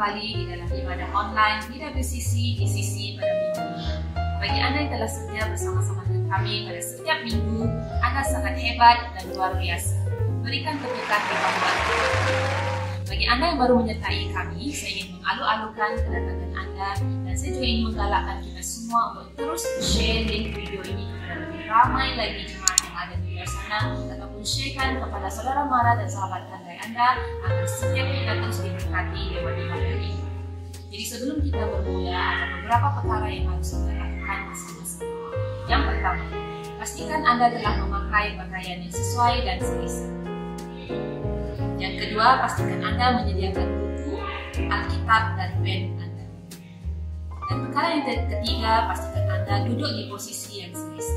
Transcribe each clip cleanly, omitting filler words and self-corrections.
kembali di dalam ibadah online BWCC DCC pada minggu ini. Bagi Anda yang telah setia bersama-sama dengan kami pada setiap minggu, Anda sangat hebat dan luar biasa. Berikan ketukan kebanggaan. Bagi Anda yang baru menyertai kami, saya ingin mengalu-alukan kedatangan Anda dan saya juga ingin menggalakkan kita semua untuk terus share link video ini kepada lebih ramai lagi jemaat yang ada di luar sana, ataupun sharekan kepada saudara mara dan sahabat kandai Anda agar setiap kita terus diberkati lewat ibadah ini. Jadi sebelum kita bermula, ada beberapa perkara yang harus kita lakukan bersama-sama. Yang pertama, pastikan Anda telah memakai pakaian yang sesuai dan selesa. Yang kedua, pastikan Anda menyediakan buku, Alkitab, dan pen Anda. Dan perkara yang ketiga, pastikan Anda duduk di posisi yang selesa.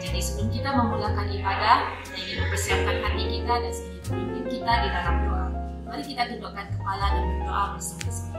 Jadi sebelum kita memulakan ibadah, saya ingin mempersiapkan hati kita dan saya ingin memimpin kita di dalam doa. Mari kita dudukkan kepala dan berdoa bersama-sama.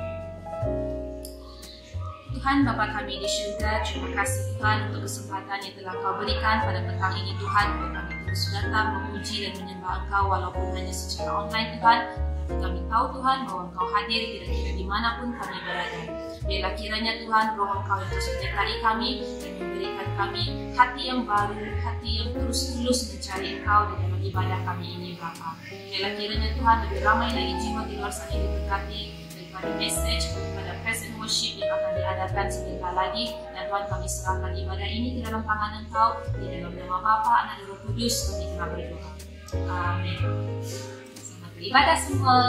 Tuhan Bapa kami di syurga, terima kasih Tuhan untuk kesempatan yang telah Kau berikan pada petang ini Tuhan, untuk kami terus datang memuji dan menyembah Engkau walaupun hanya secara online Tuhan. Tetapi kami tahu Tuhan bahwa Engkau hadir kira-kira dimanapun kami berada. Biarlah kiranya Tuhan Roh Engkau yang terus menyertai kami dan memberikan kami hati yang baru, hati yang terus mencari Engkau di dalam ibadah kami ini Bapa. Biarlah kiranya Tuhan lebih ramai lagi jiwa di luar sana yang diberkati daripada message, daripada present worship yang akan diadakan sebentar lagi. Dan Tuhan kami serahkan ibadah ini ke dalam tangan Engkau, di dalam nama Bapa, Anak dan Roh Kudus kami telah berdoa. Amin. Selamat beribadah semua.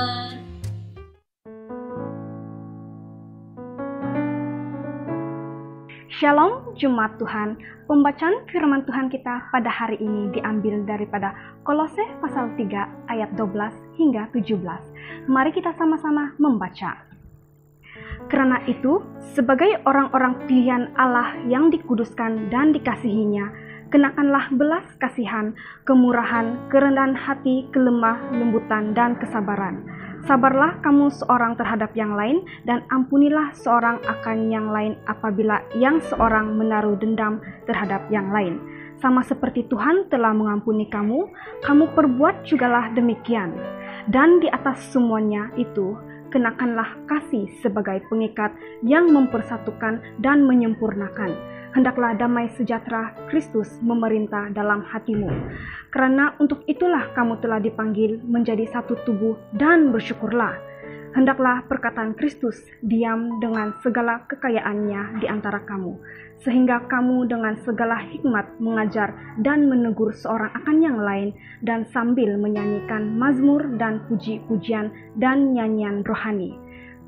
Shalom Jemaat Tuhan. Pembacaan firman Tuhan kita pada hari ini diambil daripada Kolose pasal 3 ayat 12 hingga 17. Mari kita sama-sama membaca. Karena itu, sebagai orang-orang pilihan Allah yang dikuduskan dan dikasihinya, kenakanlah belas kasihan, kemurahan, kerendahan hati, kelemah lembutan, dan kesabaran. Sabarlah kamu seorang terhadap yang lain, dan ampunilah seorang akan yang lain apabila yang seorang menaruh dendam terhadap yang lain. Sama seperti Tuhan telah mengampuni kamu, kamu perbuat jugalah demikian. Dan di atas semuanya itu, kenakanlah kasih sebagai pengikat yang mempersatukan dan menyempurnakan. Hendaklah damai sejahtera Kristus memerintah dalam hatimu. Karena untuk itulah kamu telah dipanggil menjadi satu tubuh dan bersyukurlah. Hendaklah perkataan Kristus diam dengan segala kekayaannya di antara kamu, sehingga kamu dengan segala hikmat mengajar dan menegur seorang akan yang lain, dan sambil menyanyikan mazmur dan puji-pujian dan nyanyian rohani.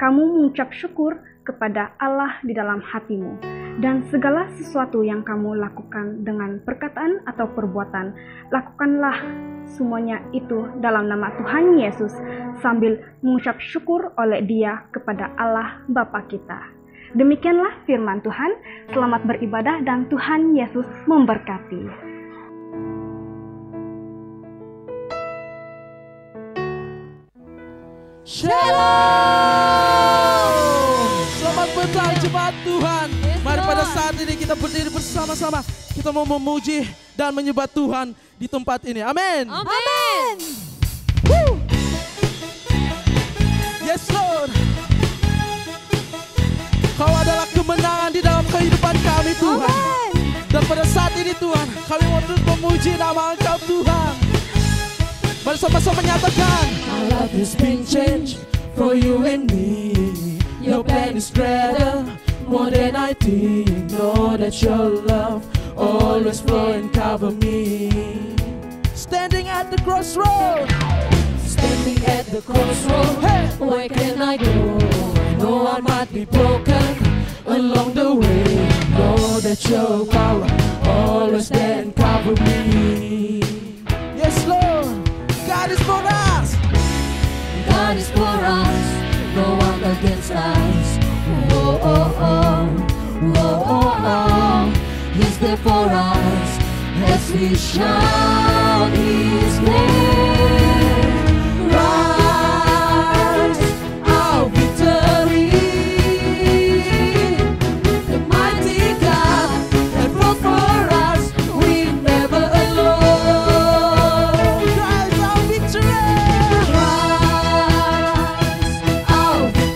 Kamu mengucap syukur kepada Allah di dalam hatimu, dan segala sesuatu yang kamu lakukan dengan perkataan atau perbuatan, lakukanlah semuanya itu dalam nama Tuhan Yesus, sambil mengucap syukur oleh Dia kepada Allah Bapa kita. Demikianlah firman Tuhan. Selamat beribadah dan Tuhan Yesus memberkati. Shalom. Selamat petang jemaat Tuhan. Mari pada saat ini kita berdiri bersama-sama. Kita mau memuji dan menyembah Tuhan di tempat ini. Amin. Amin. Yes Lord. Kau adalah kemenangan di dalam kehidupan kami Tuhan. Amen. Dan pada saat ini Tuhan, kami mau terus memuji nama Engkau Tuhan. Mari sama-sama menyatakan, My life has been changed for you and me. Your plan is greater, more than I think. Know that your love always flow and cover me. standing at the crossroad. Standing at the crossroad, Hey! where can I go? Know I might be broken along the way. Know that your power always there and cover me. Yes, Lord, God is for us. God is for us, no one against us. Oh, oh, oh, oh, oh, oh. He's there for us as we shout His name. Rise, our victory. The mighty God that fought for us, we never alone. Rise, our victory. Rise, our victory.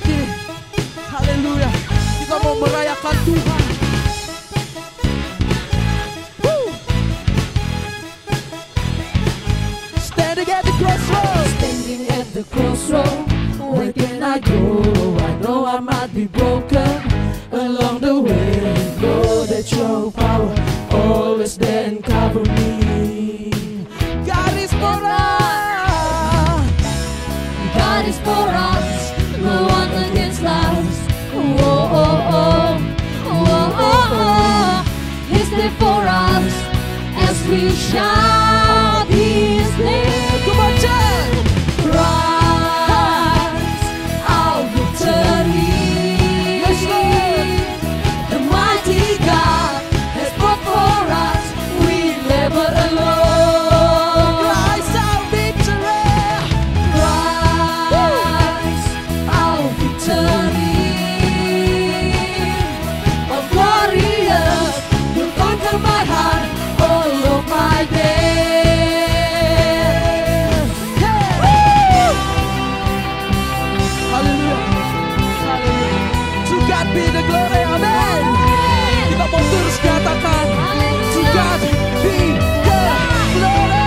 tempat ini. Haleluya. Kita mau merayakan Tuhan. Standing at the crossroads. Standing at the crossroad, where can I go? I know I might be broken along the way. Know that your power always there and cover me. God is for us. God is for us, no one against us. Whoa, oh, oh, whoa, oh, oh. He's there for us as we shout His name. Come on, church. Christ, our victory. Yes, Lord. The mighty God has fought for us. We're never alone. Christ our victory. Christ, our victory. A glorious, you conquer my heart all of my days. Haleluya. Haleluya. To God be the glory. Amen. Kita mau terus katakan, to God be the glory.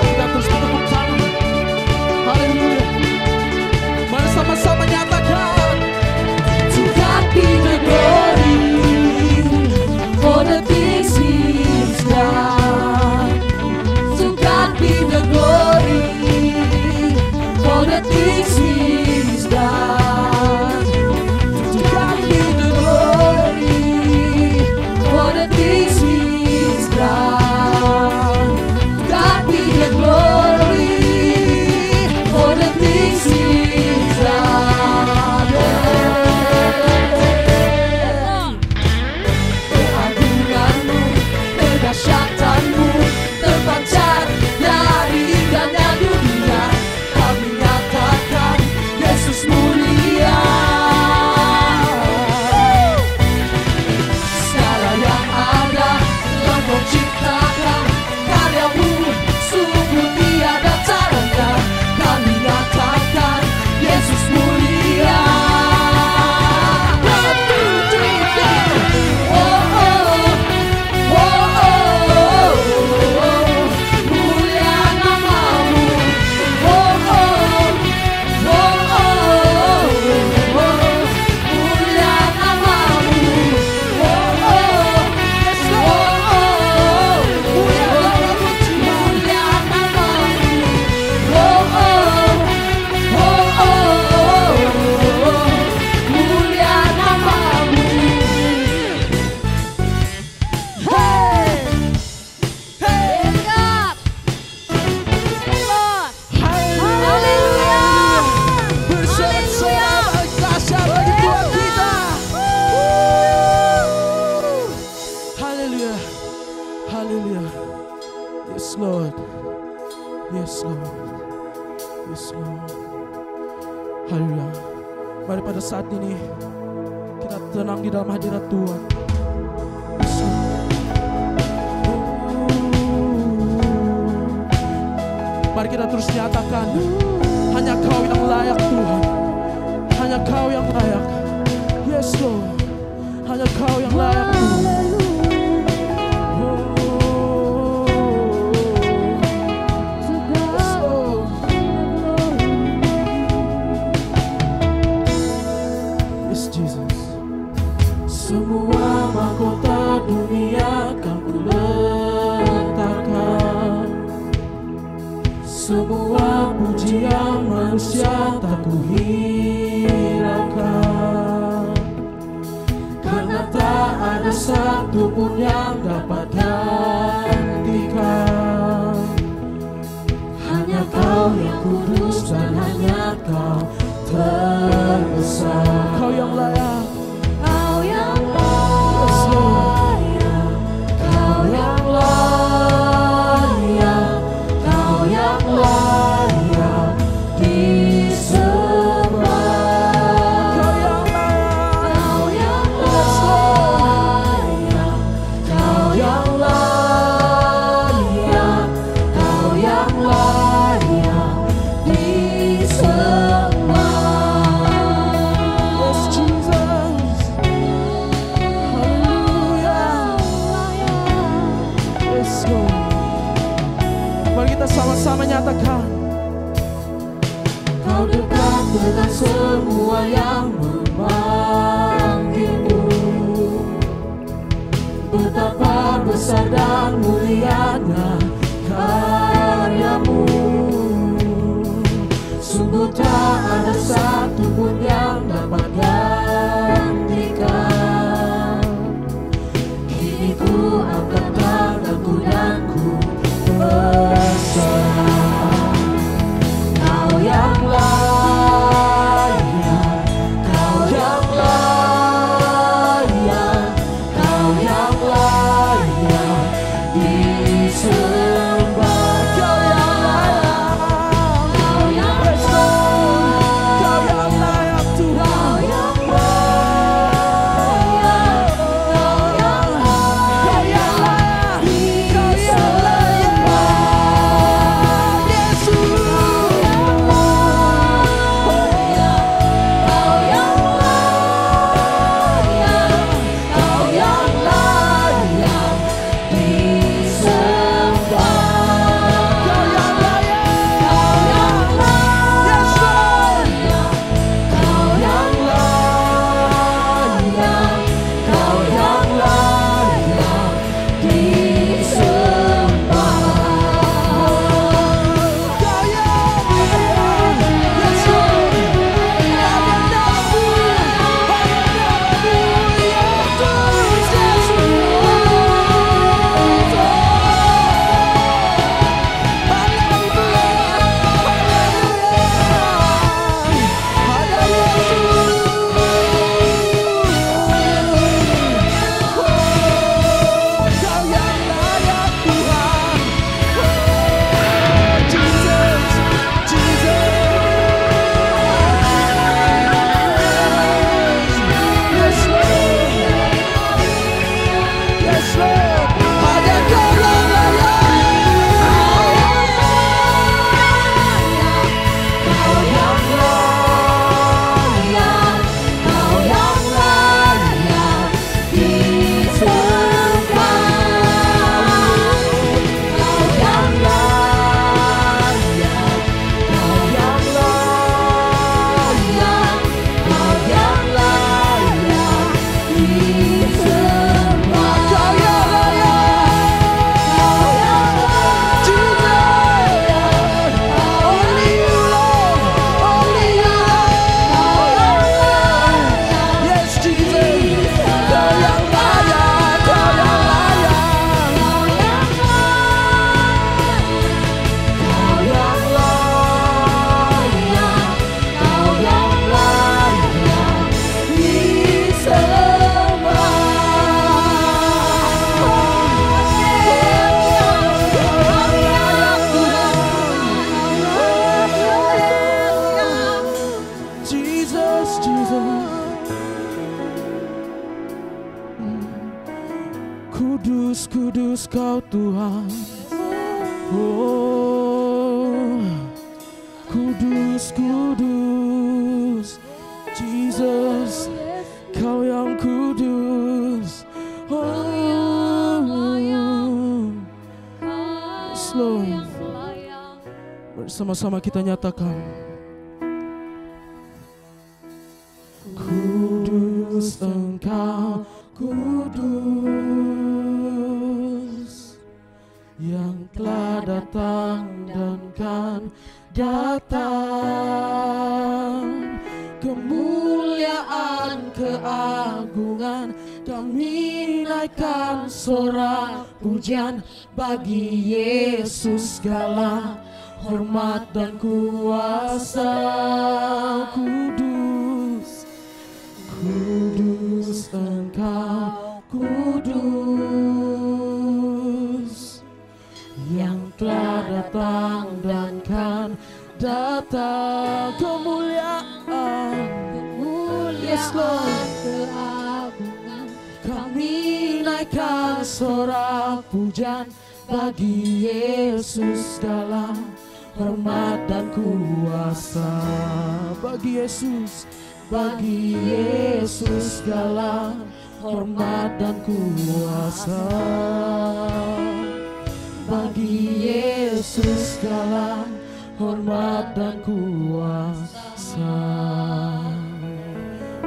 Kita terus bertepuk tangan. Haleluya. Mari sama-sama nyatakan, To God be the glory for the things He's done. To God be the glory for the things He's done. To God be the glory for the things He's done. To God be the glory for the things He's done. Keagunganmu, kedahsyatanmu terpancar dari indahnya dunia. Kami nyatakan Yesus mulia. Segala yang ada telah Kau ciptakan, karyamu sungguh tiada taranya. Kami nyatakan Yesus mulia. Oh, oh, oh, oh, oh, mulia namamu. Oh, oh, oh, oh, mulia namamu. Oh, oh, yes, Lord. Mulia namamu. Oh, oh, mulia namamu. hey, hey, God. Lord. haleluya. Bersorak-sorak dahsyat bagi Tuhan kita. Haleluya. Haleluya. Yes, Lord. Yes, Lord. Yes, Lord. Haleluya. Mari pada saat ini kita tenang di dalam hadirat Tuhan. Yes, Lord. Mari kita terus nyatakan, hanya Kau yang layak Tuhan. Hanya Kau yang layak. Yes, Lord. Hanya Kau yang layak Tuhan. Yes, Lord. Yes, Jesus. Semua mahkota dunia Kamu letakkan. Semua pujian manusia tak kuhiraukan. Karena tak ada satu pun yang dapat gantikan. Hanya Kau yang kudus dan hanya Kau terbesar. Kau yang layak. Kau yang layak, Kau yang layak, Kau yang layak disembah. Kau yang layak. Kau yang layak, Kau yang Kau dekat dengan semua yang memanggilmu. Betapa besar dan mulianya karyamu. Sungguh tak ada satu pun yang dapat gantikan. Kini ku angkat tanganku dan ku berserah. Kau yang layak, Kau yang layak, Kau yang layak disembah. Kau yang layak, Kau yang Kau yang layak Tuhan. Kau yang layak, Kau yang Kau yang layak, disembah. Yesus. Kau yang layak, Kau yang layak disembah. Kau yang layak, Kau yang Yes Lord. Kau yang layak, Kau yang layak disembah. Kau yang layak, Yes Lord. Kudus, kudus Kau Tuhan. Oh, kudus, kudus Jesus, Kau yang kudus. Oh, yes Lord. Bersama-sama kita nyatakan. Kudus Engkau, kudus, yang telah datang dan kan datang. Kemuliaan, keagungan, kami naikkan sorak pujian bagi Yesus, segala hormat dan kuasa. Kudus, kudus Engkau, kudus, yang telah datang dan kan datang. Kemuliaan, yes Lord, keagungan, kami naikkan sorak pujian bagi Yesus, segala hormat dan kuasa. Bagi Yesus, bagi Yesus, segala hormat dan kuasa. Bagi Yesus, segala hormat dan kuasa.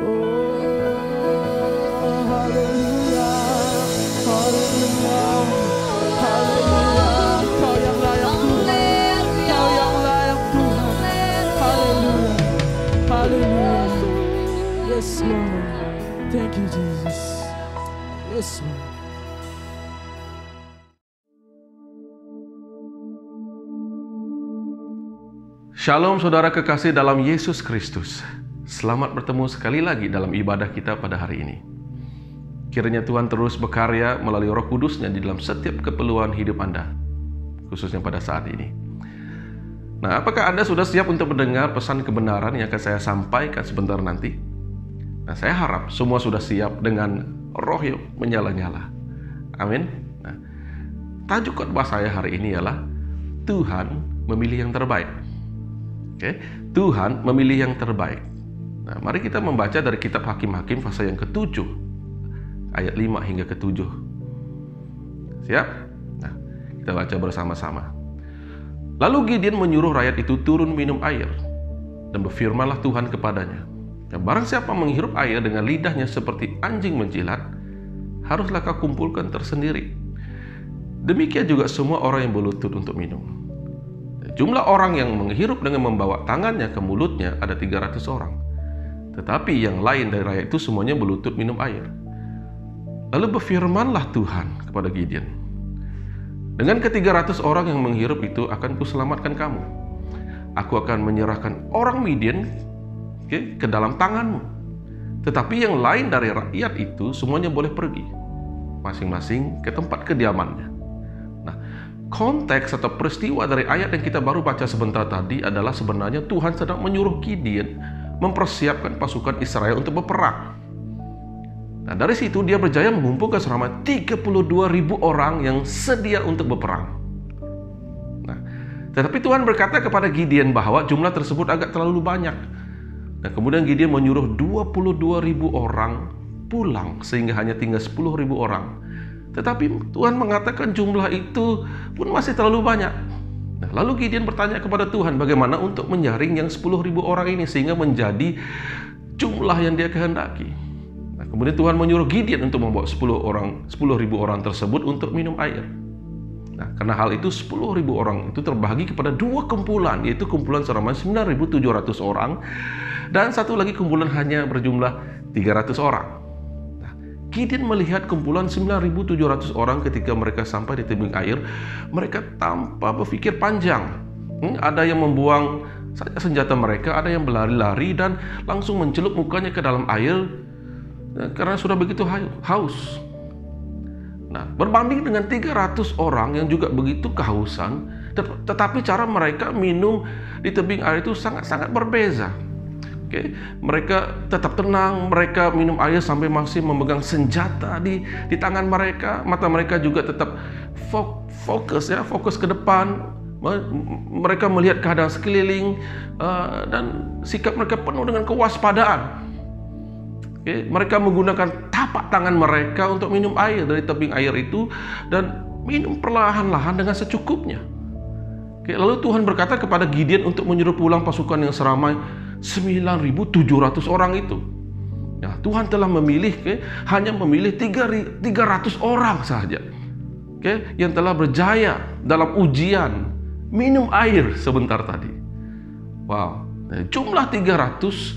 Oh, haleluya, haleluya, haleluya. Kau yang layak Tuhan, Kau yang layak Tuhan. Haleluya, haleluya. Yes Lord, thank you Jesus. Yes Lord. Shalom saudara kekasih dalam Yesus Kristus. Selamat bertemu sekali lagi dalam ibadah kita pada hari ini. Kiranya Tuhan terus berkarya melalui Roh Kudus-Nya di dalam setiap keperluan hidup Anda, khususnya pada saat ini. Nah, apakah Anda sudah siap untuk mendengar pesan kebenaran yang akan saya sampaikan sebentar nanti? Nah, saya harap semua sudah siap dengan roh yang menyala-nyala. Amin. Nah, tajuk khotbah saya hari ini ialah Tuhan memilih yang terbaik. Oke, Tuhan memilih yang terbaik. Nah, mari kita membaca dari kitab Hakim-Hakim pasal yang ke-7 ayat 5 hingga ke-7. Siap? Nah, kita baca bersama-sama. Lalu Gideon menyuruh rakyat itu turun minum air, dan berfirmanlah Tuhan kepadanya, "Ya, barang siapa menghirup air dengan lidahnya seperti anjing menjilat, haruslah kau kumpulkan tersendiri. Demikian juga semua orang yang berlutut untuk minum." Jumlah orang yang menghirup dengan membawa tangannya ke mulutnya ada 300 orang. Tetapi yang lain dari rakyat itu semuanya berlutut minum air. Lalu berfirmanlah Tuhan kepada Gideon, "Dengan ke-300 orang yang menghirup itu akan kuselamatkan kamu. Aku akan menyerahkan orang Midian ke dalam tanganmu. Tetapi yang lain dari rakyat itu semuanya boleh pergi, masing-masing ke tempat kediamannya." Konteks atau peristiwa dari ayat yang kita baru baca sebentar tadi adalah sebenarnya Tuhan sedang menyuruh Gideon mempersiapkan pasukan Israel untuk berperang. Nah, dari situ dia berjaya mengumpulkan selama 32.000 orang yang sedia untuk berperang. Nah, tetapi Tuhan berkata kepada Gideon bahwa jumlah tersebut agak terlalu banyak. Nah, kemudian Gideon menyuruh 22.000 orang pulang sehingga hanya tinggal 10.000 orang. Tetapi Tuhan mengatakan jumlah itu pun masih terlalu banyak. Nah, lalu Gideon bertanya kepada Tuhan bagaimana untuk menyaring yang 10.000 orang ini sehingga menjadi jumlah yang dia kehendaki. Nah, kemudian Tuhan menyuruh Gideon untuk membawa 10.000 orang tersebut untuk minum air. Nah, karena hal itu 10.000 orang itu terbagi kepada dua kumpulan, yaitu kumpulan selama 9.700 orang dan satu lagi kumpulan hanya berjumlah 300 orang. Gideon melihat kumpulan 9.700 orang ketika mereka sampai di tebing air, mereka tanpa berpikir panjang. Ada yang membuang saja senjata mereka, ada yang berlari-lari dan langsung mencelup mukanya ke dalam air karena sudah begitu haus. Nah, berbanding dengan 300 orang yang juga begitu kehausan, tetapi cara mereka minum di tebing air itu sangat-sangat berbeza. Oke, mereka tetap tenang, mereka minum air sampai masih memegang senjata di tangan mereka. Mata mereka juga tetap fokus ke depan. Mereka melihat keadaan sekeliling dan sikap mereka penuh dengan kewaspadaan. Oke, mereka menggunakan tapak tangan mereka untuk minum air dari tebing air itu dan minum perlahan-lahan dengan secukupnya. Oke, lalu Tuhan berkata kepada Gideon untuk menyuruh pulang pasukan yang seramai 9.700 orang itu. Ya, Tuhan telah memilih, hanya memilih 300 orang saja, yang telah berjaya dalam ujian minum air sebentar tadi. Wow, jumlah 300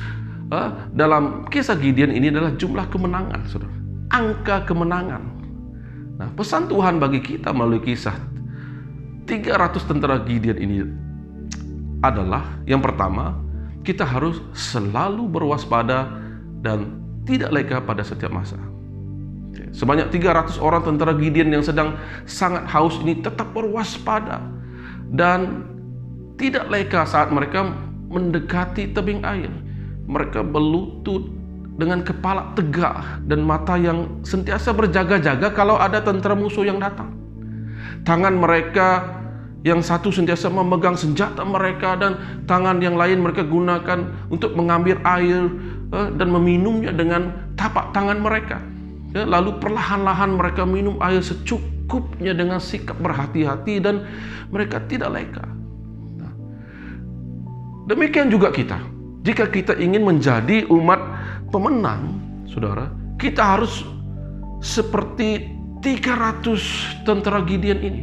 dalam kisah Gideon ini adalah jumlah kemenangan, saudara. Angka kemenangan. Nah, pesan Tuhan bagi kita melalui kisah 300 tentara Gideon ini adalah yang pertama, kita harus selalu berwaspada dan tidak leka pada setiap masa. Sebanyak 300 orang tentara Gideon yang sedang sangat haus ini tetap berwaspada dan tidak leka saat mereka mendekati tebing air. Mereka berlutut dengan kepala tegak dan mata yang sentiasa berjaga-jaga kalau ada tentara musuh yang datang. Tangan mereka yang satu sentiasa memegang senjata mereka dan tangan yang lain mereka gunakan untuk mengambil air dan meminumnya dengan tapak tangan mereka. Lalu perlahan-lahan mereka minum air secukupnya dengan sikap berhati-hati dan mereka tidak leka. Demikian juga kita. Jika kita ingin menjadi umat pemenang, saudara, kita harus seperti 300 tentara Gideon ini.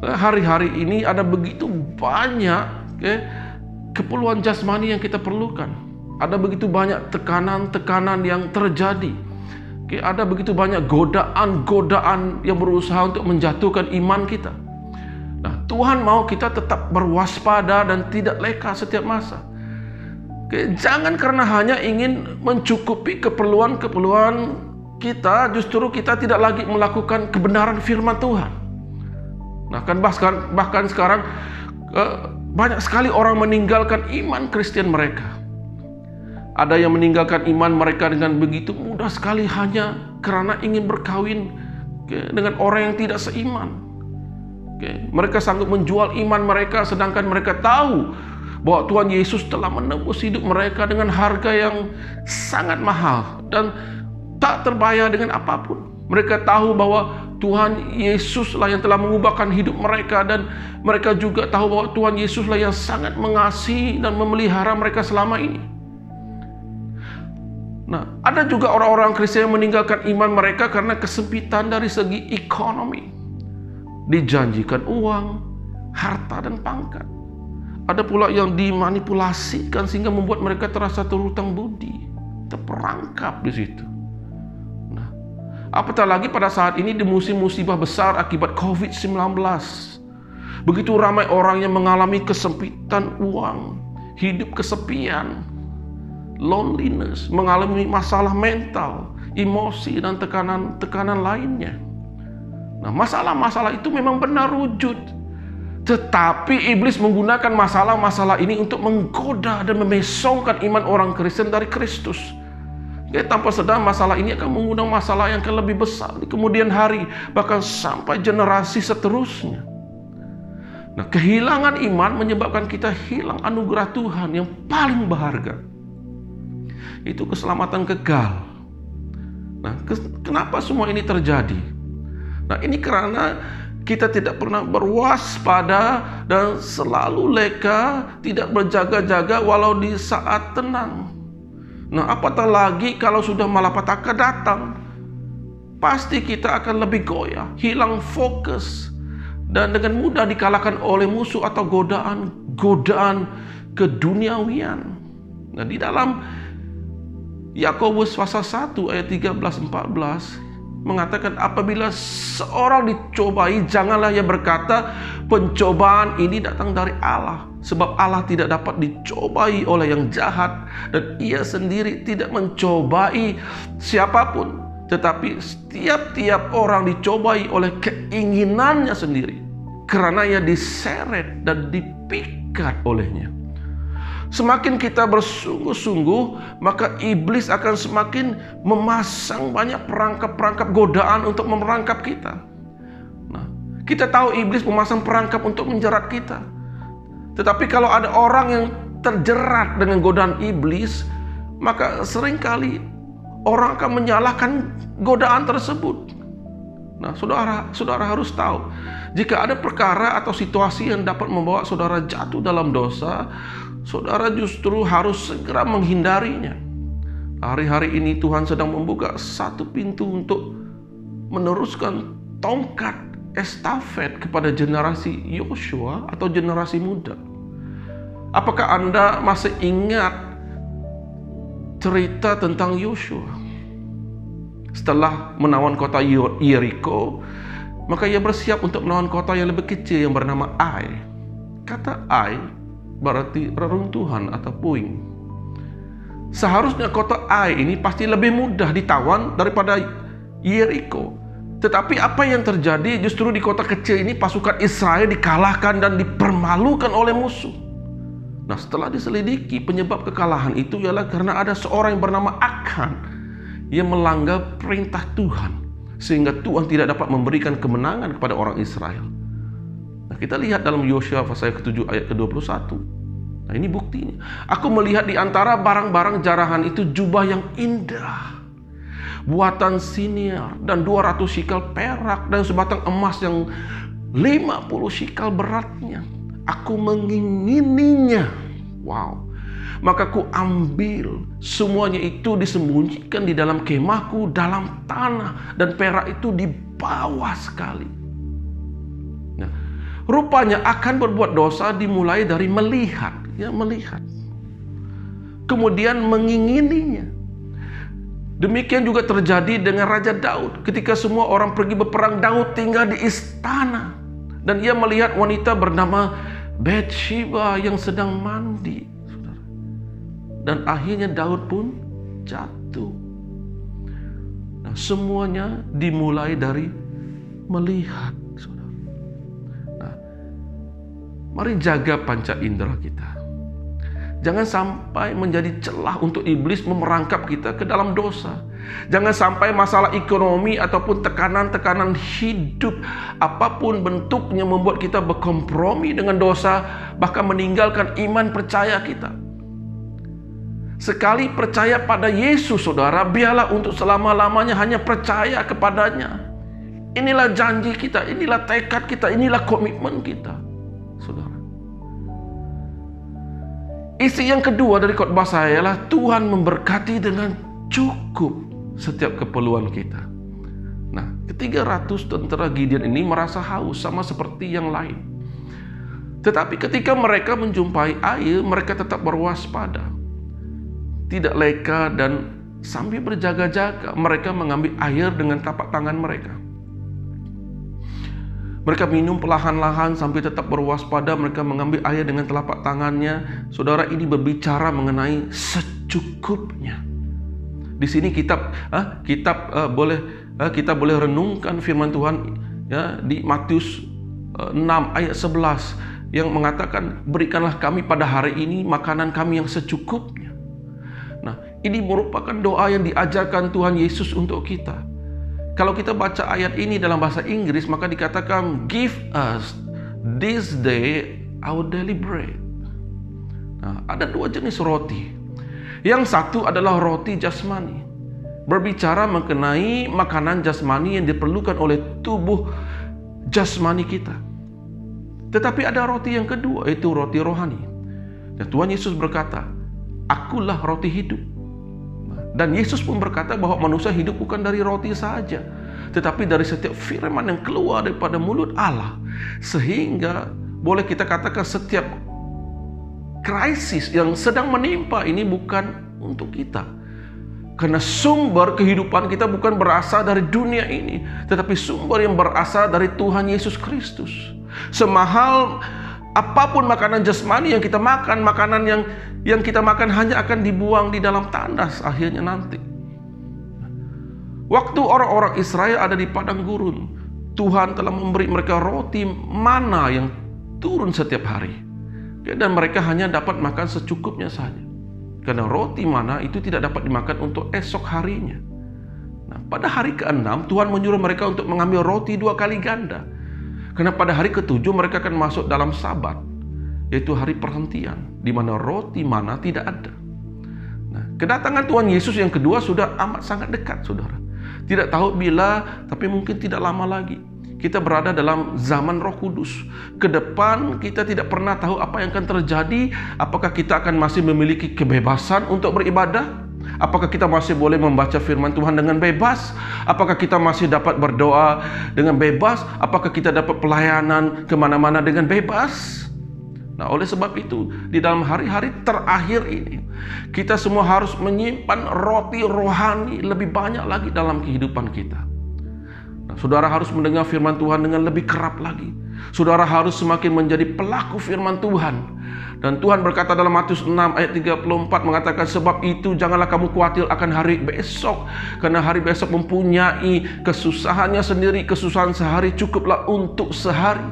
Hari-hari ini ada begitu banyak keperluan jasmani yang kita perlukan. Ada begitu banyak tekanan-tekanan yang terjadi. Ada begitu banyak godaan-godaan yang berusaha untuk menjatuhkan iman kita. Nah, Tuhan mau kita tetap berwaspada dan tidak leka setiap masa. Jangan karena hanya ingin mencukupi keperluan-keperluan kita, justru kita tidak lagi melakukan kebenaran firman Tuhan. Nah, kan bahkan sekarang banyak sekali orang meninggalkan iman Kristen mereka. Ada yang meninggalkan iman mereka dengan begitu mudah sekali hanya karena ingin berkawin dengan orang yang tidak seiman. Mereka sanggup menjual iman mereka sedangkan mereka tahu bahwa Tuhan Yesus telah menebus hidup mereka dengan harga yang sangat mahal dan tak terbayar dengan apapun. Mereka tahu bahwa Tuhan Yesuslah yang telah mengubahkan hidup mereka, dan mereka juga tahu bahwa Tuhan Yesuslah yang sangat mengasihi dan memelihara mereka selama ini. Nah, ada juga orang-orang Kristen yang meninggalkan iman mereka karena kesempitan dari segi ekonomi. Dijanjikan uang, harta, dan pangkat. Ada pula yang dimanipulasikan sehingga membuat mereka terasa terhutang budi, terperangkap di situ. Nah, apatah lagi pada saat ini di musim musibah besar akibat COVID-19. Begitu ramai orang yang mengalami kesempitan uang, hidup kesepian, loneliness, mengalami masalah mental, emosi, dan tekanan-tekanan lainnya. Nah, masalah-masalah itu memang benar wujud. Tetapi iblis menggunakan masalah-masalah ini untuk menggoda dan memesongkan iman orang Kristen dari Kristus. Tanpa sadar masalah ini akan mengundang masalah yang lebih besar di kemudian hari, bahkan sampai generasi seterusnya. Nah, kehilangan iman menyebabkan kita hilang anugerah Tuhan yang paling berharga. Itu keselamatan kekal. Nah, kenapa semua ini terjadi? Nah, ini karena kita tidak pernah berwaspada dan selalu leka, tidak berjaga-jaga walau di saat tenang. Nah, apatah lagi kalau sudah malapetaka datang, pasti kita akan lebih goyah, hilang fokus, dan dengan mudah dikalahkan oleh musuh atau godaan keduniawian. Nah, di dalam Yakobus pasal 1 ayat 13-14 mengatakan, apabila seorang dicobai, janganlah ia berkata pencobaan ini datang dari Allah, sebab Allah tidak dapat dicobai oleh yang jahat, dan ia sendiri tidak mencobai siapapun. Tetapi setiap orang dicobai oleh keinginannya sendiri, karena ia diseret dan dipikat olehnya. Semakin kita bersungguh-sungguh, maka iblis akan semakin memasang banyak perangkap-perangkap godaan untuk memerangkap kita. Nah, kita tahu iblis memasang perangkap untuk menjerat kita. Tetapi kalau ada orang yang terjerat dengan godaan iblis, maka seringkali orang akan menyalahkan godaan tersebut. Nah, saudara harus tahu, jika ada perkara atau situasi yang dapat membawa saudara jatuh dalam dosa, saudara justru harus segera menghindarinya. Hari-hari ini Tuhan sedang membuka satu pintu untuk meneruskan tongkat estafet kepada generasi Yosua atau generasi muda. Apakah Anda masih ingat cerita tentang Yosua? Setelah menawan kota Yeriko, maka ia bersiap untuk menawan kota yang lebih kecil yang bernama Ai. Kata Ai berarti reruntuhan atau puing. Seharusnya kota Ai ini pasti lebih mudah ditawan daripada Yeriko. Tetapi apa yang terjadi justru di kota kecil ini pasukan Israel dikalahkan dan dipermalukan oleh musuh. Nah, setelah diselidiki, penyebab kekalahan itu ialah karena ada seorang yang bernama Akan yang melanggar perintah Tuhan, sehingga Tuhan tidak dapat memberikan kemenangan kepada orang Israel. Nah, kita lihat dalam Yosua pasal ke-7 ayat ke-21. Nah, ini buktinya. Aku melihat di antara barang-barang jarahan itu jubah yang indah, buatan Siniar, dan 200 shikal perak, dan sebatang emas yang 50 shikal beratnya. Aku mengingininya. Wow. Maka ku ambil semuanya itu disembunyikan di dalam kemahku dalam tanah, dan perak itu di bawah sekali. Nah, rupanya akan berbuat dosa dimulai dari melihat, ya melihat. Kemudian mengingininya. Demikian juga terjadi dengan Raja Daud. Ketika semua orang pergi berperang, Daud tinggal di istana. Dan ia melihat wanita bernama Bathsheba yang sedang mandi. Dan akhirnya Daud pun jatuh. Nah, semuanya dimulai dari melihat, saudara. Nah, mari jaga panca indera kita. Jangan sampai menjadi celah untuk iblis memerangkap kita ke dalam dosa. Jangan sampai masalah ekonomi ataupun tekanan-tekanan hidup apapun bentuknya membuat kita berkompromi dengan dosa, bahkan meninggalkan iman percaya kita. Sekali percaya pada Yesus, saudara, biarlah untuk selama-lamanya hanya percaya kepadanya. Inilah janji kita, inilah tekad kita, inilah komitmen kita, saudara. Isi yang kedua dari khotbah saya adalah Tuhan memberkati dengan cukup setiap keperluan kita. Nah, ke-300 tentara Gideon ini merasa haus sama seperti yang lain. Tetapi ketika mereka menjumpai air, mereka tetap berwaspada. Tidak leka dan sambil berjaga-jaga mereka mengambil air dengan tapak tangan mereka. Mereka minum perlahan-lahan sambil tetap berwaspada. Mereka mengambil air dengan telapak tangannya. Saudara, ini berbicara mengenai secukupnya. Di sini kita boleh renungkan firman Tuhan ya di Matius 6 ayat 11 yang mengatakan, berikanlah kami pada hari ini makanan kami yang secukupnya. Nah, ini merupakan doa yang diajarkan Tuhan Yesus untuk kita. Kalau kita baca ayat ini dalam bahasa Inggris, maka dikatakan, give us this day our daily bread. Nah, ada dua jenis roti. Yang satu adalah roti jasmani, berbicara mengenai makanan jasmani yang diperlukan oleh tubuh jasmani kita. Tetapi ada roti yang kedua, yaitu roti rohani. Dan Tuhan Yesus berkata, akulah roti hidup. Dan Yesus pun berkata bahwa manusia hidup bukan dari roti saja, tetapi dari setiap firman yang keluar daripada mulut Allah. Sehingga boleh kita katakan setiap krisis yang sedang menimpa ini bukan untuk kita. Karena sumber kehidupan kita bukan berasal dari dunia ini, tetapi sumber yang berasal dari Tuhan Yesus Kristus. Semahal apapun makanan jasmani yang kita makan, makanan yang kita makan hanya akan dibuang di dalam tandas akhirnya nanti. Waktu orang-orang Israel ada di padang gurun, Tuhan telah memberi mereka roti mana yang turun setiap hari. Dan mereka hanya dapat makan secukupnya saja. Karena roti mana itu tidak dapat dimakan untuk esok harinya. Nah, pada hari ke-6 Tuhan menyuruh mereka untuk mengambil roti 2 kali ganda. Karena pada hari ke-7 mereka akan masuk dalam Sabat, yaitu hari perhentian, di mana roti mana tidak ada. Nah, kedatangan Tuhan Yesus yang kedua sudah amat sangat dekat, saudara. Tidak tahu bila, tapi mungkin tidak lama lagi. Kita berada dalam zaman Roh Kudus. Ke depan kita tidak pernah tahu apa yang akan terjadi. Apakah kita akan masih memiliki kebebasan untuk beribadah? Apakah kita masih boleh membaca firman Tuhan dengan bebas? Apakah kita masih dapat berdoa dengan bebas? Apakah kita dapat pelayanan kemana-mana dengan bebas? Nah, oleh sebab itu, di dalam hari-hari terakhir ini, kita semua harus menyimpan roti rohani lebih banyak lagi dalam kehidupan kita. Nah, saudara harus mendengar firman Tuhan dengan lebih kerap lagi. Saudara harus semakin menjadi pelaku firman Tuhan. Dan Tuhan berkata dalam Matius 6 ayat 34 mengatakan, sebab itu janganlah kamu khawatir akan hari besok, karena hari besok mempunyai kesusahannya sendiri. Kesusahan sehari cukuplah untuk sehari.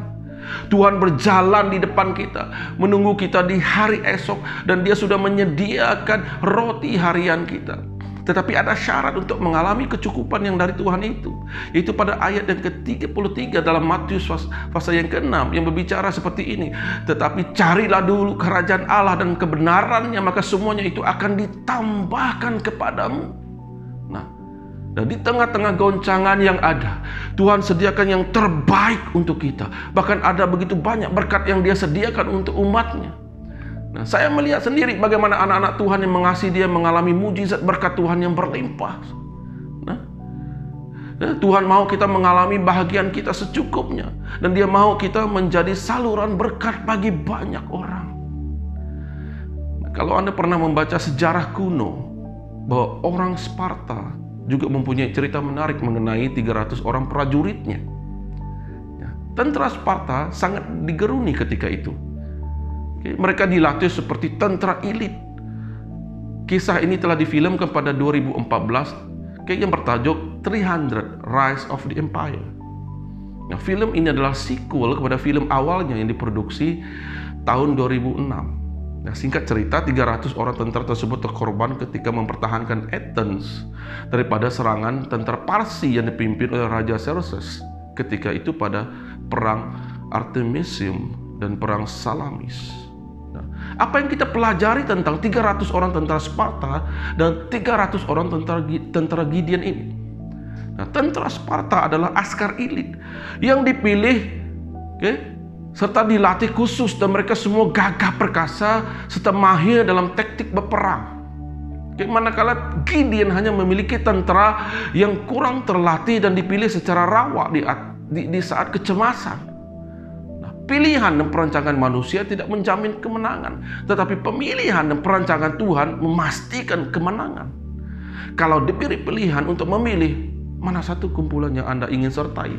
Tuhan berjalan di depan kita, menunggu kita di hari esok, dan Dia sudah menyediakan roti harian kita. Tetapi ada syarat untuk mengalami kecukupan yang dari Tuhan itu, yaitu pada ayat yang ke-33 dalam Matius pasal yang ke-6 yang berbicara seperti ini. Tetapi carilah dulu kerajaan Allah dan kebenarannya, maka semuanya itu akan ditambahkan kepadamu. Nah, dan di tengah-tengah goncangan yang ada, Tuhan sediakan yang terbaik untuk kita. Bahkan ada begitu banyak berkat yang Dia sediakan untuk umatnya. Nah, saya melihat sendiri bagaimana anak-anak Tuhan yang mengasihi Dia mengalami mujizat berkat Tuhan yang berlimpah. Nah, Tuhan mau kita mengalami bahagian kita secukupnya, dan Dia mau kita menjadi saluran berkat bagi banyak orang. Nah, kalau Anda pernah membaca sejarah kuno, bahwa orang Sparta juga mempunyai cerita menarik mengenai 300 orang prajuritnya. Ya, tentara Sparta sangat digeruni ketika itu. Mereka dilatih seperti tentara elit. Kisah ini telah difilmkan pada 2014 yang bertajuk 300 Rise of the Empire. Nah, film ini adalah sequel kepada film awalnya yang diproduksi tahun 2006. Nah, singkat cerita, 300 orang tentara tersebut terkorban ketika mempertahankan Athens daripada serangan tentara Parsi yang dipimpin oleh Raja Xerxes ketika itu pada perang Artemisium dan perang Salamis. Nah, apa yang kita pelajari tentang 300 orang tentara Sparta dan 300 orang tentara Gideon ini? Nah, tentara Sparta adalah askar elit yang dipilih, serta dilatih khusus, dan mereka semua gagah perkasa serta mahir dalam taktik berperang. Manakala Gideon hanya memiliki tentara yang kurang terlatih dan dipilih secara rawa di saat kecemasan. Pilihan dan perancangan manusia tidak menjamin kemenangan, tetapi pemilihan dan perancangan Tuhan memastikan kemenangan. Kalau diberi pilihan untuk memilih mana satu kumpulan yang Anda ingin sertai,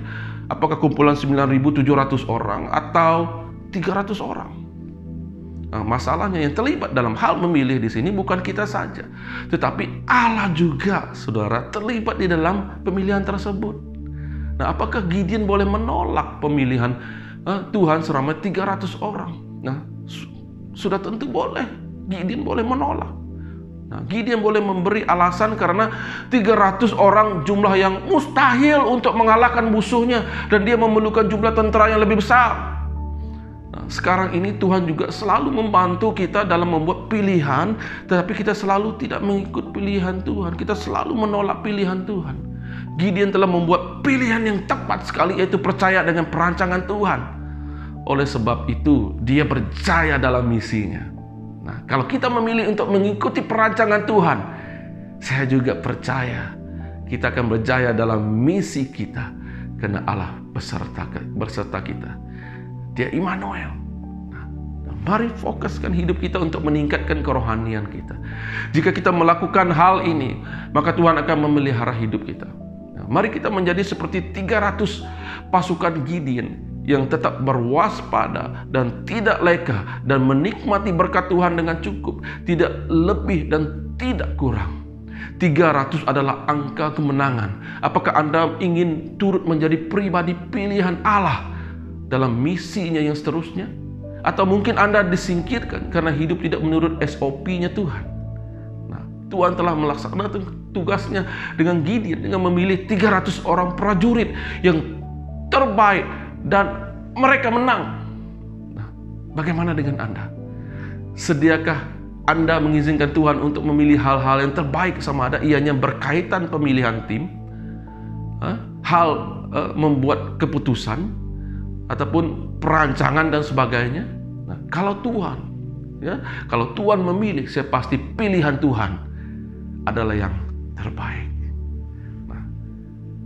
apakah kumpulan 9.700 orang atau 300 orang? Nah, masalahnya yang terlibat dalam hal memilih di sini bukan kita saja, tetapi Allah juga, saudara, terlibat di dalam pemilihan tersebut. Nah, apakah Gideon boleh menolak pemilihan Tuhan selama 300 orang? Nah, sudah tentu boleh. Gideon boleh menolak. Nah, Gideon boleh memberi alasan karena 300 orang jumlah yang mustahil untuk mengalahkan musuhnya, dan dia memerlukan jumlah tentara yang lebih besar. Nah, sekarang ini Tuhan juga selalu membantu kita dalam membuat pilihan, tetapi kita selalu tidak mengikut pilihan Tuhan. Kita selalu menolak pilihan Tuhan. Gideon telah membuat pilihan yang tepat sekali, yaitu percaya dengan perancangan Tuhan. Oleh sebab itu, dia berjaya dalam misinya. Nah, kalau kita memilih untuk mengikuti perancangan Tuhan, saya juga percaya kita akan berjaya dalam misi kita, karena Allah beserta kita. Dia Immanuel. Nah, mari fokuskan hidup kita untuk meningkatkan kerohanian kita. Jika kita melakukan hal ini, maka Tuhan akan memelihara hidup kita. Nah, mari kita menjadi seperti 300 pasukan Gideon yang tetap berwaspada dan tidak leka dan menikmati berkat Tuhan dengan cukup, tidak lebih dan tidak kurang. 300 adalah angka kemenangan. Apakah Anda ingin turut menjadi pribadi pilihan Allah dalam misinya yang seterusnya? Atau mungkin Anda disingkirkan karena hidup tidak menurut SOP-nya Tuhan? Nah, Tuhan telah melaksanakan tugasnya dengan Gideon, dengan memilih 300 orang prajurit yang terbaik, dan mereka menang. Nah, bagaimana dengan Anda? Sediakah Anda mengizinkan Tuhan untuk memilih hal-hal yang terbaik sama Anda? Ianya berkaitan pemilihan tim, membuat keputusan, ataupun perancangan dan sebagainya. Nah, kalau Tuhan memilih, saya pasti pilihan Tuhan adalah yang terbaik. Nah,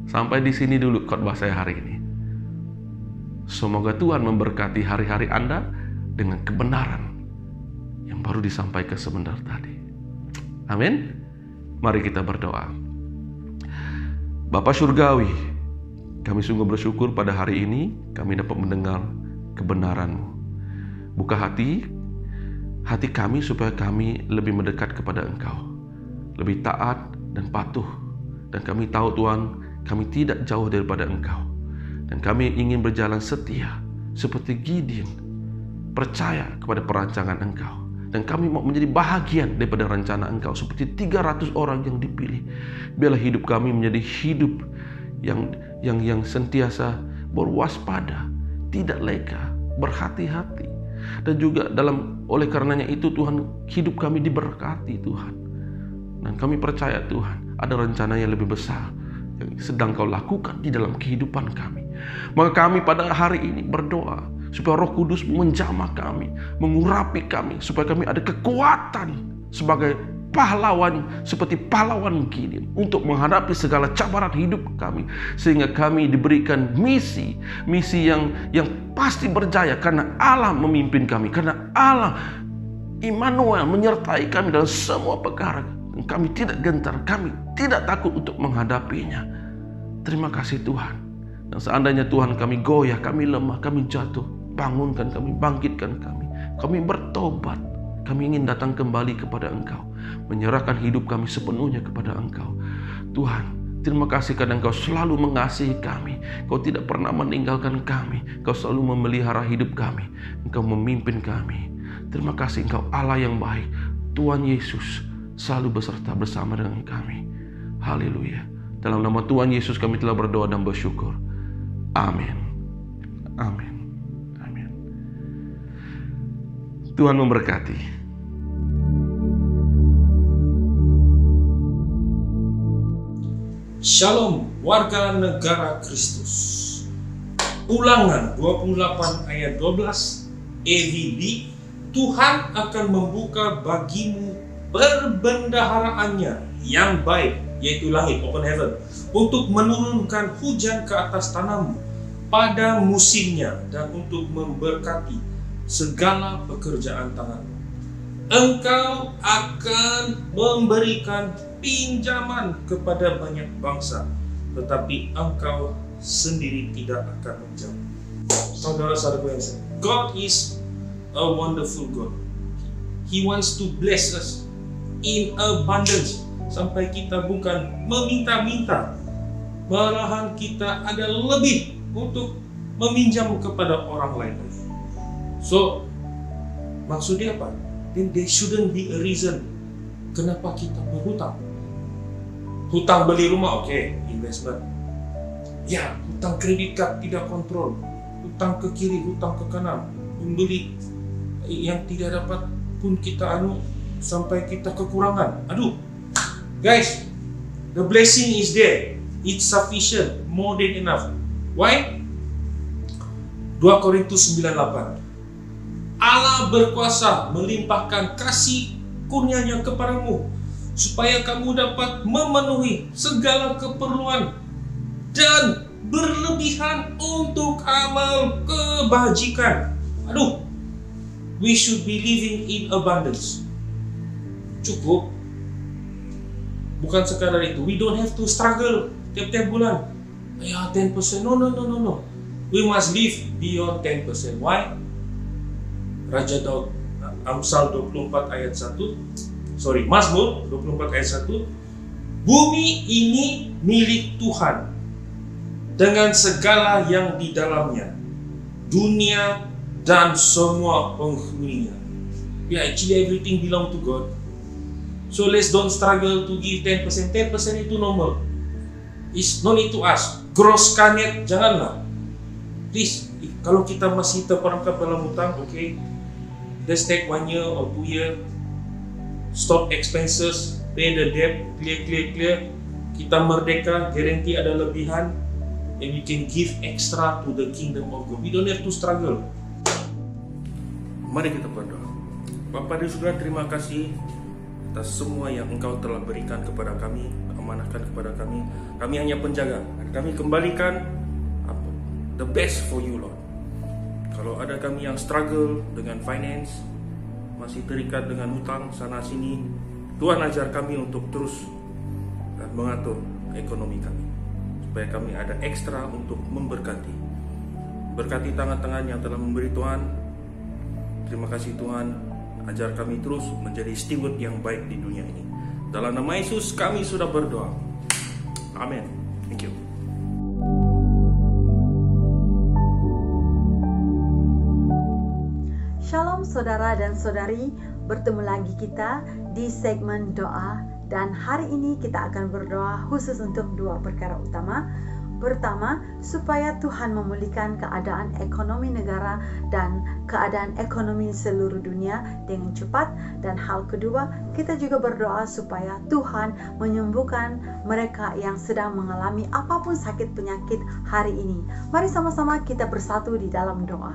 sampai di sini dulu khotbah saya hari ini. Semoga Tuhan memberkati hari-hari Anda dengan kebenaran yang baru disampaikan sebentar tadi. Amin. Mari kita berdoa. Bapa Surgawi, kami sungguh bersyukur pada hari ini kami dapat mendengar kebenaran-Mu. Buka hati kami supaya kami lebih mendekat kepada Engkau, lebih taat dan patuh. Dan kami tahu Tuhan, kami tidak jauh daripada Engkau. Dan kami ingin berjalan setia seperti Gideon, percaya kepada perancangan Engkau. Dan kami mau menjadi bahagian daripada rencana Engkau seperti 300 orang yang dipilih. Biarlah hidup kami menjadi hidup yang sentiasa berwaspada, tidak leka, berhati-hati. Dan juga oleh karenanya itu Tuhan, hidup kami diberkati Tuhan. Dan kami percaya Tuhan, ada rencana yang lebih besar yang sedang Kau lakukan di dalam kehidupan kami. Maka kami pada hari ini berdoa supaya Roh Kudus menjamah kami, mengurapi kami, supaya kami ada kekuatan sebagai pahlawan seperti pahlawan Gideon untuk menghadapi segala cabaran hidup kami, sehingga kami diberikan misi yang pasti berjaya karena Allah memimpin kami, karena Allah Immanuel menyertai kami dalam semua perkara. Kami tidak gentar, kami tidak takut untuk menghadapinya. Terima kasih Tuhan. Dan seandainya Tuhan kami goyah, kami lemah, kami jatuh, bangunkan kami, bangkitkan kami. Kami bertobat. Kami ingin datang kembali kepada Engkau, menyerahkan hidup kami sepenuhnya kepada Engkau. Tuhan, terima kasih karena Engkau selalu mengasihi kami. Engkau tidak pernah meninggalkan kami. Engkau selalu memelihara hidup kami. Engkau memimpin kami. Terima kasih Engkau Allah yang baik. Tuhan Yesus selalu beserta bersama dengan kami. Haleluya. Dalam nama Tuhan Yesus kami telah berdoa dan bersyukur. Amin. Amin. Amin. Tuhan memberkati. Shalom warga negara Kristus. Ulangan 28 ayat 12 EVD, Tuhan akan membuka bagimu perbendaharaannya yang baik, yaitu langit, open heaven, untuk menurunkan hujan ke atas tanahmu pada musimnya dan untuk memberkati segala pekerjaan tanganmu. Engkau akan memberikan pinjaman kepada banyak bangsa, tetapi engkau sendiri tidak akan menjamah. Saudara-saudara yang saya, God is a wonderful God. He wants to bless us in abundance, sampai kita bukan meminta-minta, malahan kita ada lebih untuk meminjam kepada orang lain. So, maksudnya apa? Then there shouldn't be a reason kenapa kita berhutang. Hutang beli rumah, oke, investment. Ya, hutang kredit card tidak kontrol. Hutang ke kiri, hutang ke kanan. Membeli yang tidak dapat pun kita sampai kita kekurangan. Aduh, guys, the blessing is there. It's sufficient, more than enough. Why? 2 Korintus 9:8. Allah berkuasa melimpahkan kasih kurnia-Nya kepadamu, supaya kamu dapat memenuhi segala keperluan dan berlebihan untuk amal kebajikan. Aduh, we should be living in abundance. Cukup. Bukan sekadar itu. We don't have to struggle tiap-tiap bulan. Ya, 10%. No. We must live beyond 10%. Why? Raja Daud, Amsal 24 ayat 1. Mazmur 24 ayat 1. Bumi ini milik Tuhan dengan segala yang di dalamnya, dunia dan semua penghuninya. Yeah, actually everything belong to God. So let's don't struggle to give 10%. 10% itu normal. It's no need to ask. Grosskan it, janganlah. Please, kalau kita masih terperangkap dalam hutang, okay, let's take 1 year or 2 year. Stop expenses, pay the debt, clear. Kita merdeka, guarantee ada lebihan, and we can give extra to the kingdom of God. We don't have to struggle. Mari kita berdoa. Bapa di surga, terima kasih atas semua yang Engkau telah berikan kepada kami, amanahkan kepada kami. Kami hanya penjaga. Kami kembalikan the best for you, Lord. Kalau ada kami yang struggle dengan finance, masih terikat dengan hutang sana sini, Tuhan ajar kami untuk terus dan mengatur ekonomi kami, supaya kami ada ekstra untuk memberkati. Berkati tangan-tangan yang telah memberi Tuhan. Terima kasih Tuhan, ajar kami terus menjadi steward yang baik di dunia ini. Dalam nama Yesus kami sudah berdoa. Amin. Thank you. Shalom saudara dan saudari, bertemu lagi kita di segmen doa, dan hari ini kita akan berdoa khusus untuk 2 perkara utama. Pertama, supaya Tuhan memulihkan keadaan ekonomi negara dan keadaan ekonomi seluruh dunia dengan cepat. Dan hal kedua, kita juga berdoa supaya Tuhan menyembuhkan mereka yang sedang mengalami apapun sakit penyakit hari ini. Mari sama-sama kita bersatu di dalam doa.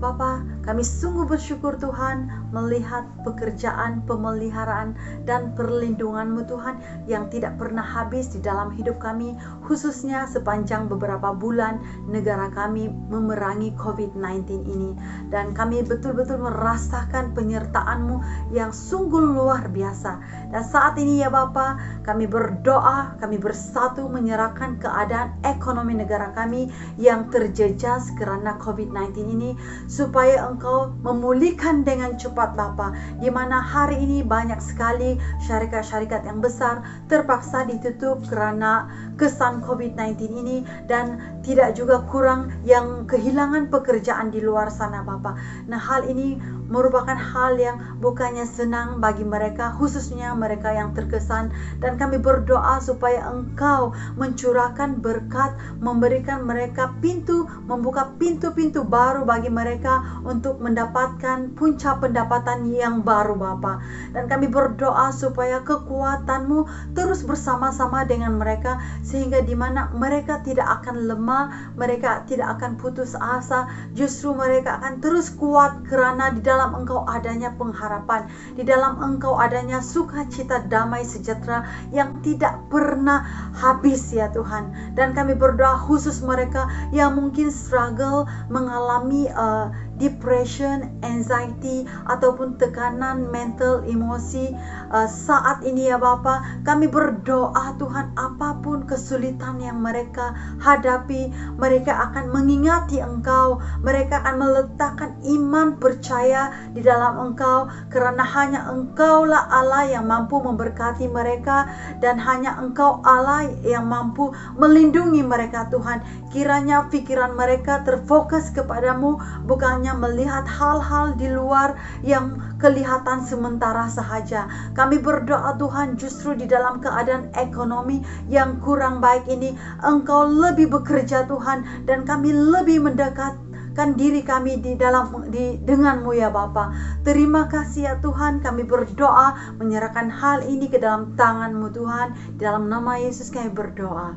Bapa, kami sungguh bersyukur Tuhan melihat pekerjaan, pemeliharaan, dan perlindungan-Mu Tuhan yang tidak pernah habis di dalam hidup kami, khususnya sepanjang beberapa bulan negara kami memerangi COVID-19 ini. Dan kami betul-betul merasakan penyertaan-Mu yang sungguh luar biasa. Dan saat ini ya Bapa, kami berdoa, kami bersatu menyerahkan keadaan ekonomi negara kami yang terjejas karena COVID-19 ini, supaya Engkau memulihkan dengan cepat Bapa, di mana hari ini banyak sekali syarikat-syarikat yang besar terpaksa ditutup karena kesan COVID-19 ini, dan tidak juga kurang yang kehilangan pekerjaan di luar sana Bapa. Nah, hal ini merupakan hal yang bukannya senang bagi mereka, khususnya mereka yang terkesan, dan kami berdoa supaya Engkau mencurahkan berkat, memberikan mereka pintu, membuka pintu-pintu baru bagi mereka untuk mendapatkan puncak pendapatan yang baru Bapa. Dan kami berdoa supaya kekuatan-Mu terus bersama-sama dengan mereka, sehingga di mana mereka tidak akan lemah, mereka tidak akan putus asa, justru mereka akan terus kuat karena di dalam Engkau adanya pengharapan, di dalam Engkau adanya sukacita, damai sejahtera yang tidak pernah habis ya Tuhan. Dan kami berdoa khusus mereka yang mungkin struggle, mengalami depression, anxiety, ataupun tekanan mental, emosi saat ini ya Bapa. Kami berdoa Tuhan, apapun kesulitan yang mereka hadapi, mereka akan mengingati Engkau, mereka akan meletakkan iman percaya di dalam Engkau, karena hanya Engkaulah Allah yang mampu memberkati mereka, dan hanya Engkau Allah yang mampu melindungi mereka Tuhan. Kiranya pikiran mereka terfokus kepadamu, bukannya melihat hal-hal di luar yang kelihatan sementara sahaja. Kami berdoa Tuhan, justru di dalam keadaan ekonomi yang kurang baik ini, Engkau lebih bekerja Tuhan, dan kami lebih mendekatkan diri kami denganmu ya Bapa. Terima kasih ya Tuhan, kami berdoa menyerahkan hal ini ke dalam tangan-Mu Tuhan. Di dalam nama Yesus kami berdoa.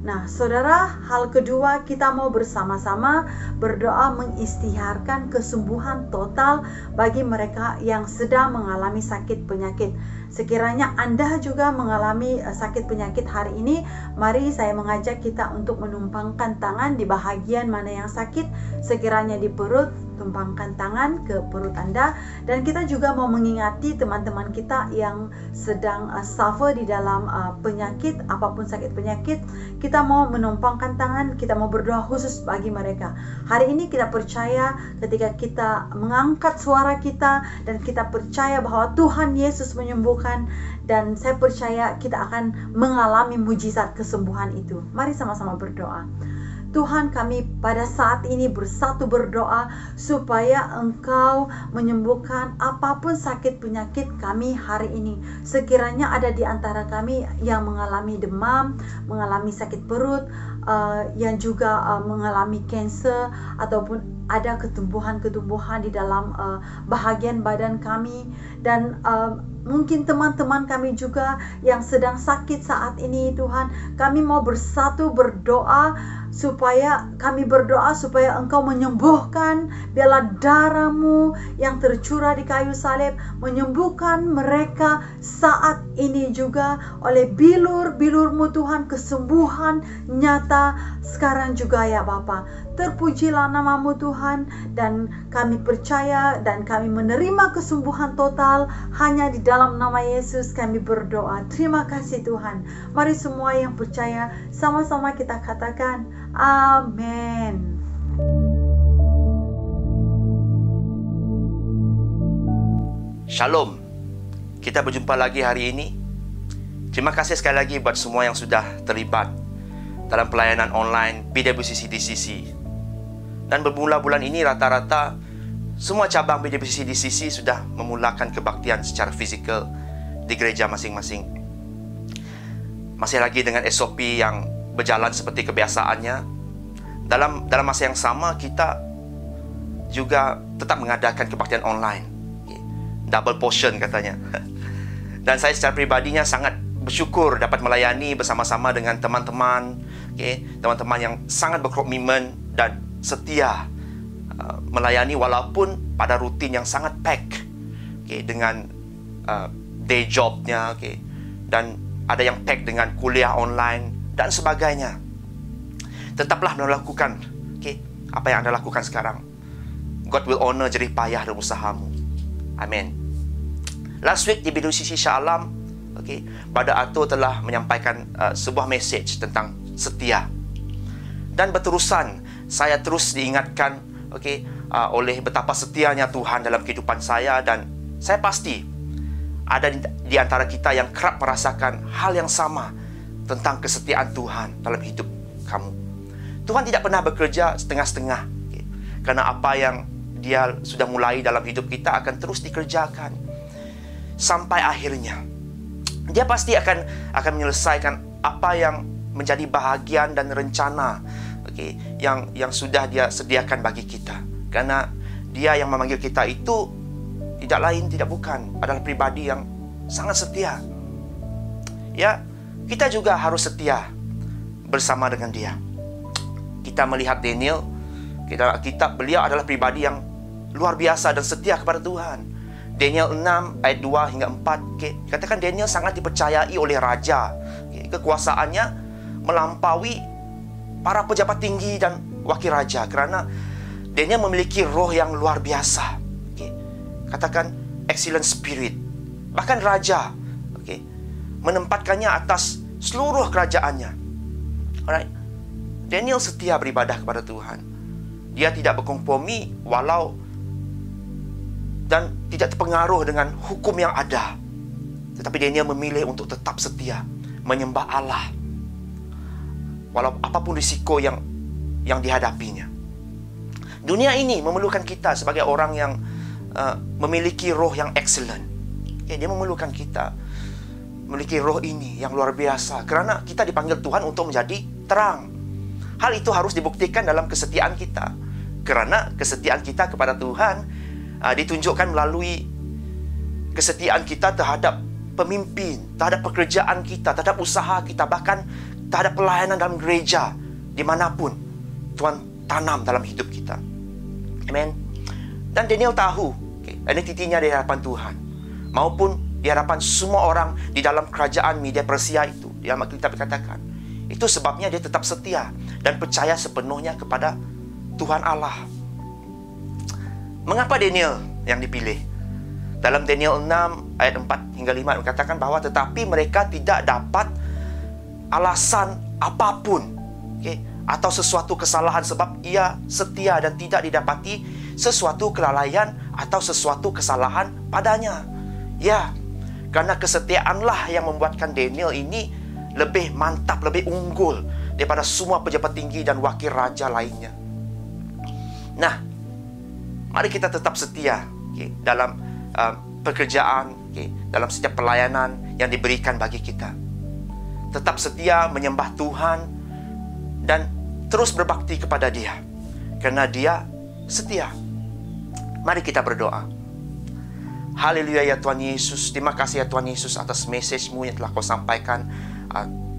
Nah saudara, hal kedua, kita mau bersama-sama berdoa mengistiharkan kesembuhan total bagi mereka yang sedang mengalami sakit penyakit. Sekiranya Anda juga mengalami sakit penyakit hari ini, mari saya mengajak kita untuk menumpangkan tangan di bahagian mana yang sakit. Sekiranya di perut, tumpangkan tangan ke perut Anda. Dan kita juga mau mengingati teman-teman kita yang sedang suffer di dalam penyakit, apapun sakit penyakit. Kita mau menumpangkan tangan, kita mau berdoa khusus bagi mereka. Hari ini kita percaya ketika kita mengangkat suara kita dan kita percaya bahwa Tuhan Yesus menyembuhkan, dan saya percaya kita akan mengalami mujizat kesembuhan itu. Mari sama-sama berdoa. Tuhan, kami pada saat ini bersatu berdoa supaya Engkau menyembuhkan apapun sakit penyakit kami hari ini. Sekiranya ada di antara kami yang mengalami demam, mengalami sakit perut, yang juga mengalami kanker, ataupun ada ketumbuhan-ketumbuhan di dalam bahagian badan kami, dan mungkin teman-teman kami juga yang sedang sakit saat ini Tuhan, kami mau bersatu berdoa supaya Engkau menyembuhkan. Biarlah darah-Mu yang tercurah di kayu salib menyembuhkan mereka saat ini juga oleh bilur-bilur-Mu Tuhan, kesembuhan nyata sekarang juga ya Bapa. Terpujilah nama-Mu Tuhan, dan kami percaya dan kami menerima kesembuhan total hanya di dalam nama Yesus kami berdoa. Terima kasih Tuhan. Mari semua yang percaya sama-sama kita katakan amin. Shalom. Kita berjumpa lagi hari ini. Terima kasih sekali lagi buat semua yang sudah terlibat dalam pelayanan online PWCC DCC. Dan bermula-bulan ini rata-rata semua cabang PWCC DCC sudah memulakan kebaktian secara fizikal di gereja masing-masing. Masih lagi dengan SOP yang berjalan seperti kebiasaannya. Dalam masa yang sama kita juga tetap mengadakan kebaktian online. Double portion katanya. Dan saya secara pribadinya sangat bersyukur dapat melayani bersama-sama dengan teman-teman, teman-teman yang sangat berkomitmen dan setia melayani walaupun pada rutin yang sangat pack, dengan day jobnya, dan ada yang pack dengan kuliah online dan sebagainya. Tetaplah melakukan apa yang Anda lakukan sekarang. God will honor jerih payah dan usahamu. Amin. Last week di BWCC Shah Alam, Brother Ato telah menyampaikan sebuah message tentang setia. Dan berterusan saya terus diingatkan oleh betapa setianya Tuhan dalam kehidupan saya, dan saya pasti ada di antara kita yang kerap merasakan hal yang sama tentang kesetiaan Tuhan dalam hidup kamu. Tuhan tidak pernah bekerja setengah-setengah, karena apa yang Dia sudah mulai dalam hidup kita akan terus dikerjakan sampai akhirnya. Dia pasti akan menyelesaikan apa yang menjadi bahagian dan rencana yang sudah Dia sediakan bagi kita. Karena Dia yang memanggil kita itu tidak lain, tidak bukan, adalah pribadi yang sangat setia. Ya, kita juga harus setia bersama dengan Dia. Kita melihat Daniel, beliau adalah pribadi yang luar biasa dan setia kepada Tuhan. Daniel 6 ayat 2 hingga 4, katakan Daniel sangat dipercayai oleh raja. Kekuasaannya melampaui para pejabat tinggi dan wakil raja, karena Daniel memiliki roh yang luar biasa. Katakan excellent spirit. Bahkan raja menempatkannya atas seluruh kerajaannya. Alright. Daniel setia beribadah kepada Tuhan. Dia tidak berkompromi walau dan tidak terpengaruh dengan hukum yang ada. Tetapi Daniel memilih untuk tetap setia menyembah Allah walau apapun risiko yang dihadapinya. Dunia ini memerlukan kita sebagai orang yang memiliki roh yang excellent. Dia memerlukan kita memiliki roh ini yang luar biasa, karena kita dipanggil Tuhan untuk menjadi terang. Hal itu harus dibuktikan dalam kesetiaan kita, karena kesetiaan kita kepada Tuhan ditunjukkan melalui kesetiaan kita terhadap pemimpin, terhadap pekerjaan kita, terhadap usaha kita, bahkan terhadap pelayanan dalam gereja, dimanapun Tuhan tanam dalam hidup kita. Amen. Dan Daniel tahu identitinya di hadapan Tuhan, maupun di hadapan semua orang di dalam kerajaan Media Persia itu. Di dalam Alkitab dikatakan, itu sebabnya dia tetap setia dan percaya sepenuhnya kepada Tuhan Allah. Mengapa Daniel yang dipilih? Dalam Daniel 6 ayat 4 hingga 5 dikatakan bahwa tetapi mereka tidak dapat alasan apapun atau sesuatu kesalahan, sebab ia setia dan tidak didapati sesuatu kelalaian atau sesuatu kesalahan padanya. Ya, karena kesetiaanlah yang membuatkan Daniel ini lebih mantap, lebih unggul daripada semua pejabat tinggi dan wakil raja lainnya. Nah, mari kita tetap setia dalam pekerjaan, dalam setiap pelayanan yang diberikan bagi kita. Tetap setia menyembah Tuhan dan terus berbakti kepada Dia, karena Dia setia. Mari kita berdoa. Haleluya ya Tuhan Yesus. Terima kasih ya Tuhan Yesus atas message-Mu yang telah Kau sampaikan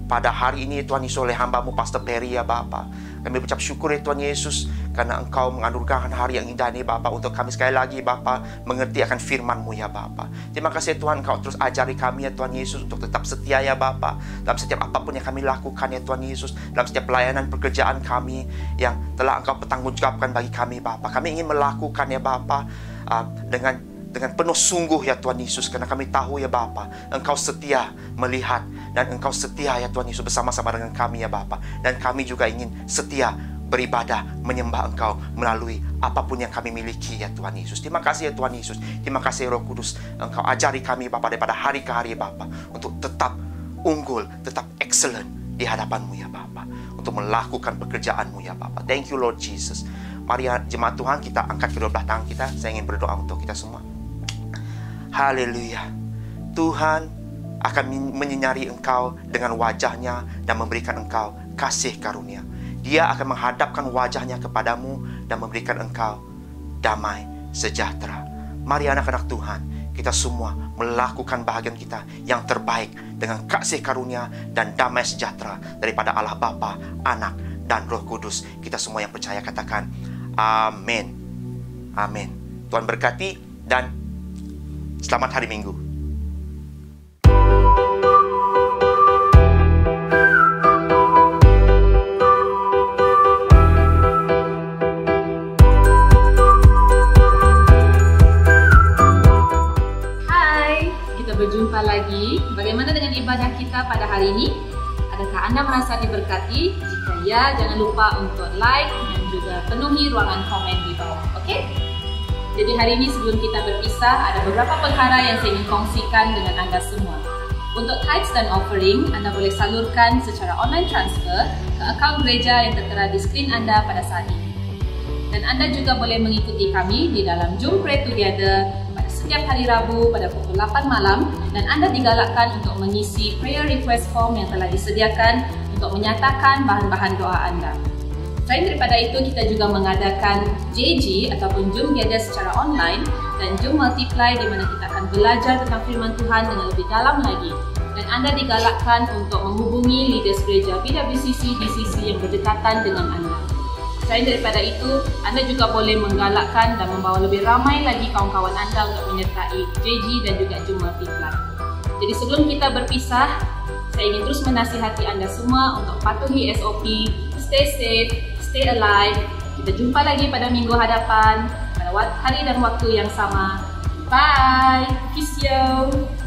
pada hari ini Tuhan Yesus oleh hamba-Mu Pastor Perry ya Bapa. Kami ucap syukur ya Tuhan Yesus, karena Engkau menganugerahkan hari yang indah ini Bapa, untuk kami sekali lagi Bapa mengerti akan firman-Mu ya Bapa. Terima kasih ya Tuhan, Engkau terus ajari kami ya Tuhan Yesus untuk tetap setia ya Bapa dalam setiap apapun yang kami lakukan ya Tuhan Yesus, dalam setiap pelayanan pekerjaan kami yang telah Engkau pertanggungjawabkan bagi kami Bapa. Kami ingin melakukan ya Bapa dengan penuh sungguh ya Tuhan Yesus, karena kami tahu ya Bapa Engkau setia melihat, dan Engkau setia ya Tuhan Yesus bersama-sama dengan kami ya Bapa. Dan kami juga ingin setia beribadah menyembah Engkau melalui apapun yang kami miliki ya Tuhan Yesus. Terima kasih ya Tuhan Yesus. Terima kasih Roh Kudus, Engkau ajari kami Bapa daripada hari ke hari Bapa untuk tetap unggul, tetap excellent di hadapan-Mu ya Bapa, untuk melakukan pekerjaan-Mu ya Bapa. Thank you Lord Jesus. Mari jemaat Tuhan, kita angkat kedua belah tangan kita. Saya ingin berdoa untuk kita semua. Haleluya. Tuhan akan menyinari engkau dengan wajahnya dan memberikan engkau kasih karunia. Dia akan menghadapkan wajahnya kepadamu dan memberikan engkau damai sejahtera. Mari anak-anak Tuhan, kita semua melakukan bahagian kita yang terbaik dengan kasih karunia dan damai sejahtera daripada Allah Bapa, Anak, dan Roh Kudus. Kita semua yang percaya katakan amin. Amin. Tuhan berkati dan selamat hari Minggu. Berjumpa lagi. Bagaimana dengan ibadah kita pada hari ini? Adakah Anda merasa diberkati? Jika ya, jangan lupa untuk like dan juga penuhi ruangan komen di bawah. Oke? Jadi hari ini sebelum kita berpisah, ada beberapa perkara yang saya ingin kongsikan dengan Anda semua. Untuk tithes dan offering, Anda boleh salurkan secara online transfer ke akaun gereja yang tertera di skrin Anda pada saat ini. Dan Anda juga boleh mengikuti kami di dalam Zoom Pray Together setiap hari Rabu pada pukul 8 malam, dan Anda digalakkan untuk mengisi prayer request form yang telah disediakan untuk menyatakan bahan-bahan doa Anda. Selain daripada itu, kita juga mengadakan JG ataupun Zoom Gather secara online dan Zoom Multiply di mana kita akan belajar tentang firman Tuhan dengan lebih dalam lagi. Dan Anda digalakkan untuk menghubungi leaders gereja PWCC DCC yang berdekatan dengan Anda. Selain daripada itu, Anda juga boleh menggalakkan dan membawa lebih ramai lagi kawan-kawan Anda untuk menyertai JG dan juga Zoom Multiply. Jadi sebelum kita berpisah, saya ingin terus menasihati Anda semua untuk patuhi SOP, stay safe, stay alive. Kita jumpa lagi pada minggu hadapan, pada hari dan waktu yang sama. Bye! Kiss you!